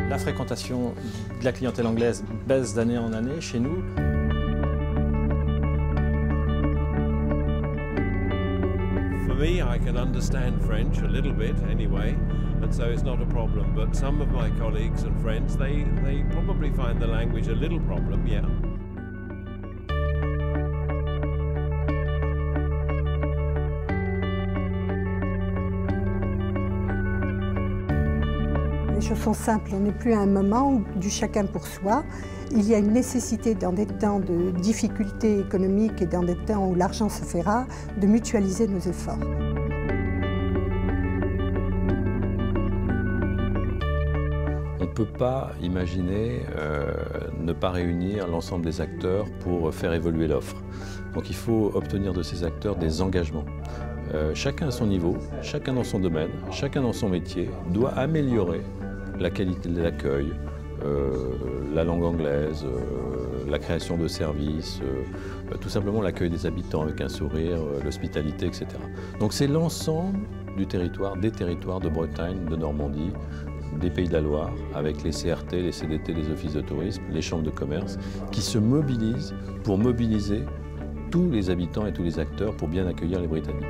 La fréquentation de la clientèle anglaise baisse d'année en année chez nous. For me, I can understand French a little bit anyway, and so it's not a problem. But some of my colleagues and friends, they probably find the language a little problem, yeah. Les choses sont simples, on n'est plus à un moment où du chacun pour soi. Il y a une nécessité dans des temps de difficultés économiques et dans des temps où l'argent se fait rare, de mutualiser nos efforts. On ne peut pas imaginer ne pas réunir l'ensemble des acteurs pour faire évoluer l'offre. Donc il faut obtenir de ces acteurs des engagements. Chacun à son niveau, chacun dans son domaine, chacun dans son métier doit améliorer la qualité de l'accueil, la langue anglaise, la création de services, tout simplement l'accueil des habitants avec un sourire, l'hospitalité, etc. Donc c'est l'ensemble du territoire, des territoires de Bretagne, de Normandie, des Pays de la Loire, avec les CRT, les CDT, les offices de tourisme, les chambres de commerce, qui se mobilisent pour mobiliser tous les habitants et tous les acteurs pour bien accueillir les Britanniques.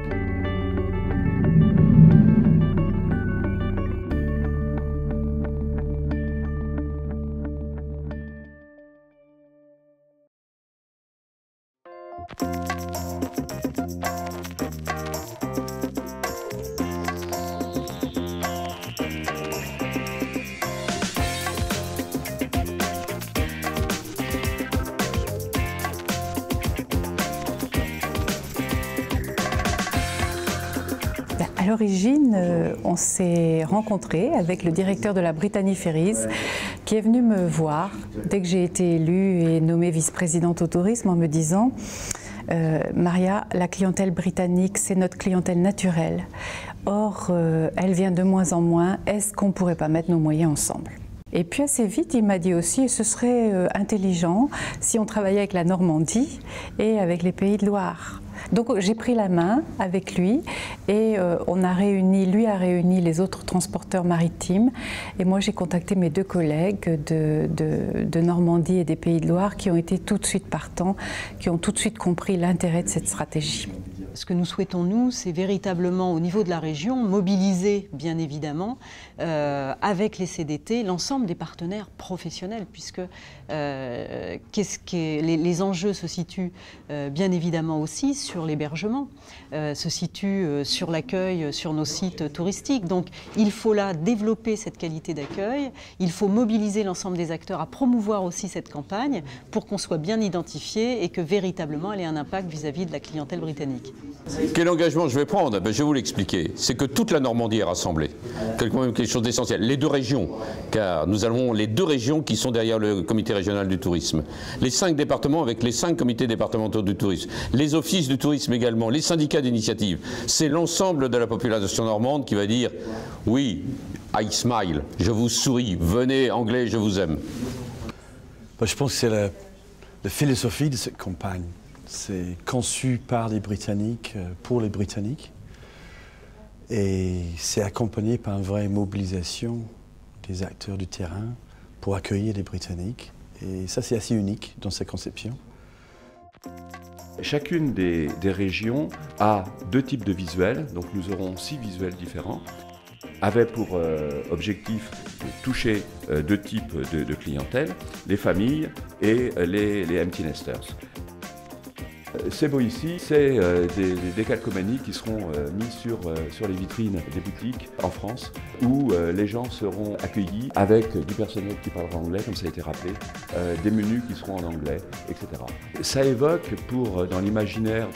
À l'origine, on s'est rencontrés avec le directeur de la Brittany Ferries qui est venu me voir dès que j'ai été élue et nommée vice-présidente au tourisme en me disant Maria, la clientèle britannique, c'est notre clientèle naturelle. Or, elle vient de moins en moins. Est-ce qu'on ne pourrait pas mettre nos moyens ensemble ? Et puis assez vite, il m'a dit aussi, ce serait intelligent si on travaillait avec la Normandie et avec les Pays de Loire. Donc j'ai pris la main avec lui et lui a réuni les autres transporteurs maritimes et moi j'ai contacté mes deux collègues de Normandie et des Pays de Loire qui ont été tout de suite partants, qui ont tout de suite compris l'intérêt de cette stratégie. Ce que nous souhaitons, nous, c'est véritablement au niveau de la région, mobiliser bien évidemment avec les CDT l'ensemble des partenaires professionnels puisque les enjeux se situent bien évidemment aussi sur l'hébergement, se situent sur l'accueil sur nos sites touristiques. Donc il faut là développer cette qualité d'accueil, il faut mobiliser l'ensemble des acteurs à promouvoir aussi cette campagne pour qu'on soit bien identifié et que véritablement elle ait un impact vis-à-vis de la clientèle britannique. Quel engagement je vais prendre? Je vais vous l'expliquer. C'est que toute la Normandie est rassemblée. Quelque chose d'essentiel. Les deux régions, car nous avons les deux régions qui sont derrière le comité régional du tourisme. Les 5 départements avec les 5 comités départementaux du tourisme. Les offices du tourisme également, les syndicats d'initiative. C'est l'ensemble de la population normande qui va dire « Oui, I smile, je vous souris, venez anglais, je vous aime ». Je pense que c'est la philosophie de cette campagne. C'est conçu par les Britanniques, pour les Britanniques. Et c'est accompagné par une vraie mobilisation des acteurs du terrain pour accueillir les Britanniques. Et ça, c'est assez unique dans cette conception. Chacune des régions a 2 types de visuels, donc nous aurons 6 visuels différents, avait pour objectif de toucher 2 types de clientèle, les familles et les empty nesters. Ces beaux ici, c'est des calcomanies qui seront mis sur les vitrines des boutiques en France où les gens seront accueillis avec du personnel qui parlera anglais, comme ça a été rappelé, des menus qui seront en anglais, etc. Ça évoque, dans l'imaginaire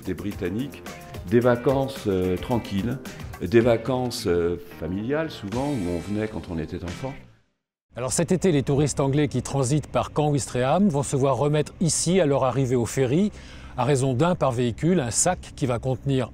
des Britanniques, des vacances tranquilles, des vacances familiales souvent, où on venait quand on était enfant. Alors cet été, les touristes anglais qui transitent par Caen-Ouistreham vont se voir remettre ici, à leur arrivée au ferry, à raison d'un par véhicule, un sac qui va contenir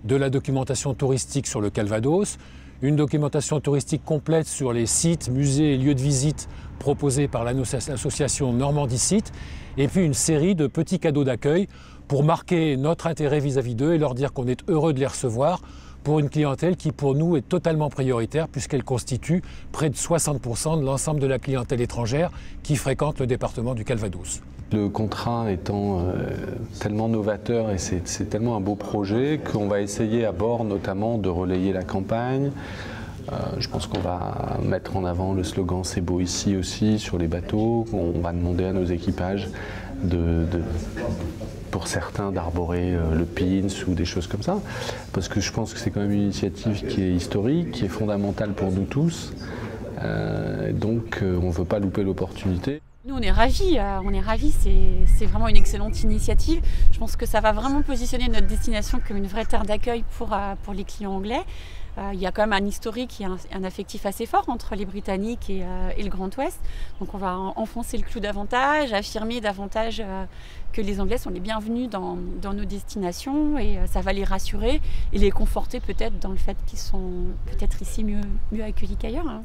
de la documentation touristique sur le Calvados, une documentation touristique complète sur les sites, musées et lieux de visite proposés par l'association Normandie Site, et puis une série de petits cadeaux d'accueil pour marquer notre intérêt vis-à-vis d'eux et leur dire qu'on est heureux de les recevoir pour une clientèle qui pour nous est totalement prioritaire puisqu'elle constitue près de 60% de l'ensemble de la clientèle étrangère qui fréquente le département du Calvados. Le contrat étant tellement novateur et c'est tellement un beau projet qu'on va essayer à bord notamment de relayer la campagne. Je pense qu'on va mettre en avant le slogan « C'est beau ici » aussi sur les bateaux. On va demander à nos équipages pour certains d'arborer le pins ou des choses comme ça. Parce que je pense que c'est quand même une initiative qui est historique, qui est fondamentale pour nous tous. Donc on ne veut pas louper l'opportunité. Nous on est ravis, c'est vraiment une excellente initiative. Je pense que ça va vraiment positionner notre destination comme une vraie terre d'accueil pour les clients anglais. Il y a quand même un historique et un affectif assez fort entre les Britanniques et le Grand Ouest. Donc on va enfoncer le clou davantage, affirmer davantage que les Anglais sont les bienvenus dans nos destinations et ça va les rassurer et les conforter peut-être dans le fait qu'ils sont peut-être ici mieux accueillis qu'ailleurs. Hein.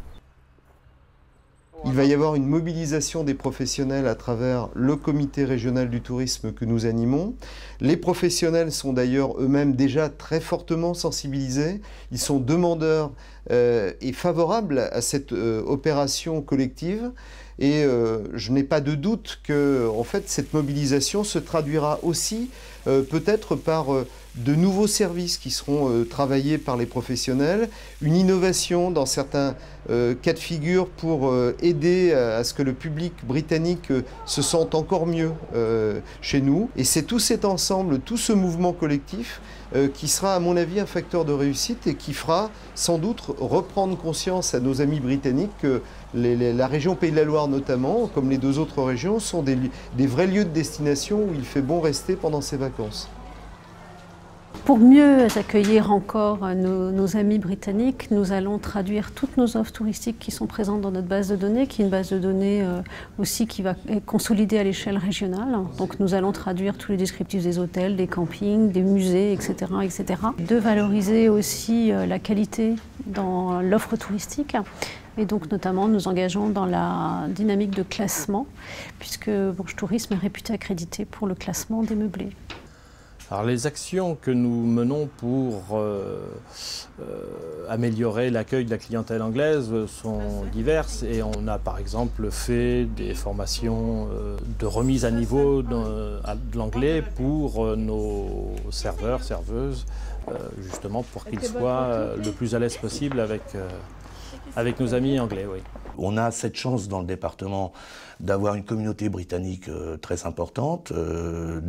Il va y avoir une mobilisation des professionnels à travers le comité régional du tourisme que nous animons. Les professionnels sont d'ailleurs eux-mêmes déjà très fortement sensibilisés. Ils sont demandeurs et favorables à cette opération collective. Et je n'ai pas de doute que en fait, cette mobilisation se traduira aussi peut-être par de nouveaux services qui seront travaillés par les professionnels, une innovation dans certains cas de figure pour aider à ce que le public britannique se sente encore mieux chez nous. Et c'est tout cet ensemble, tout ce mouvement collectif qui sera à mon avis un facteur de réussite et qui fera sans doute reprendre conscience à nos amis britanniques que la région Pays de la Loire notamment, comme les deux autres régions, sont des vrais lieux de destination où il fait bon rester pendant ses vacances. Pour mieux accueillir encore nos amis britanniques, nous allons traduire toutes nos offres touristiques qui sont présentes dans notre base de données, qui est une base de données aussi qui va être consolidée à l'échelle régionale. Donc nous allons traduire tous les descriptifs des hôtels, des campings, des musées, etc. etc. De valoriser aussi la qualité dans l'offre touristique. Et donc notamment nous engageons dans la dynamique de classement, puisque Bourges Tourisme est réputé accrédité pour le classement des meublés. Alors les actions que nous menons pour améliorer l'accueil de la clientèle anglaise sont diverses et on a par exemple fait des formations de remise à niveau de l'anglais pour nos serveurs, serveuses, justement pour qu'ils soient le plus à l'aise possible avec nos amis anglais. Oui. On a cette chance dans le département d'avoir une communauté britannique très importante,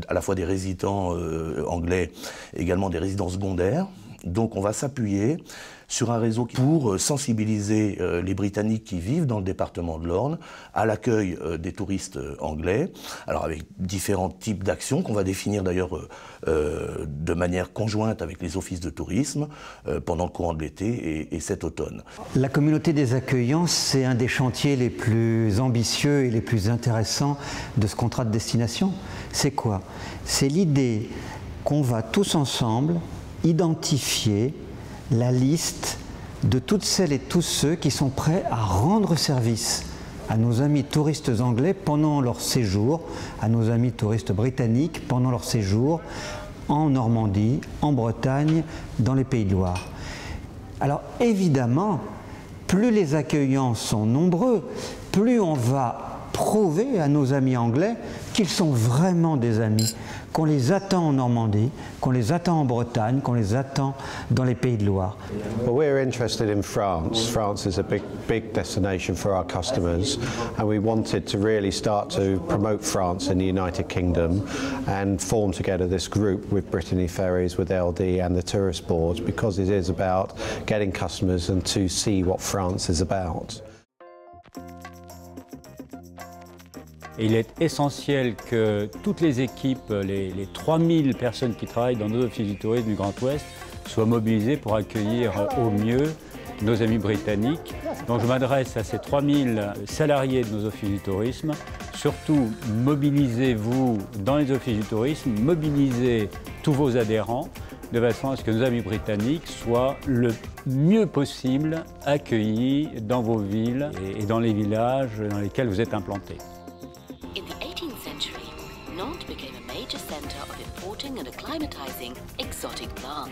à la fois des résidents anglais, également des résidents secondaires. Donc on va s'appuyer sur un réseau pour sensibiliser les Britanniques qui vivent dans le département de l'Orne à l'accueil des touristes anglais, alors avec différents types d'actions qu'on va définir d'ailleurs de manière conjointe avec les offices de tourisme pendant le courant de l'été et cet automne. La communauté des accueillants, c'est un des chantiers les plus ambitieux et les plus intéressants de ce contrat de destination. C'est quoi? C'est l'idée qu'on va tous ensemble identifier la liste de toutes celles et tous ceux qui sont prêts à rendre service à nos amis touristes anglais pendant leur séjour, à nos amis touristes britanniques pendant leur séjour en Normandie, en Bretagne, dans les Pays de Loire. Alors évidemment, plus les accueillants sont nombreux, plus on va prouver à nos amis anglais qu'ils sont vraiment des amis, qu'on les attend en Normandie, qu'on les attend en Bretagne, qu'on les attend dans les Pays de Loire. Well, we're interested in France. France is a big destination for our customers, and we wanted to really start to promote France in the United Kingdom and form together this group with Brittany Ferries, with LD and the tourist boards, because it is about getting customers and to see what France is about. Il est essentiel que toutes les équipes, les 3000 personnes qui travaillent dans nos offices du tourisme du Grand Ouest soient mobilisées pour accueillir au mieux nos amis britanniques. Donc je m'adresse à ces 3000 salariés de nos offices du tourisme. Surtout, mobilisez-vous dans les offices du tourisme, mobilisez tous vos adhérents de façon à ce que nos amis britanniques soient le mieux possible accueillis dans vos villes et dans les villages dans lesquels vous êtes implantés. In the 18th century, Nantes became a major centre of importing and acclimatizing exotic plants.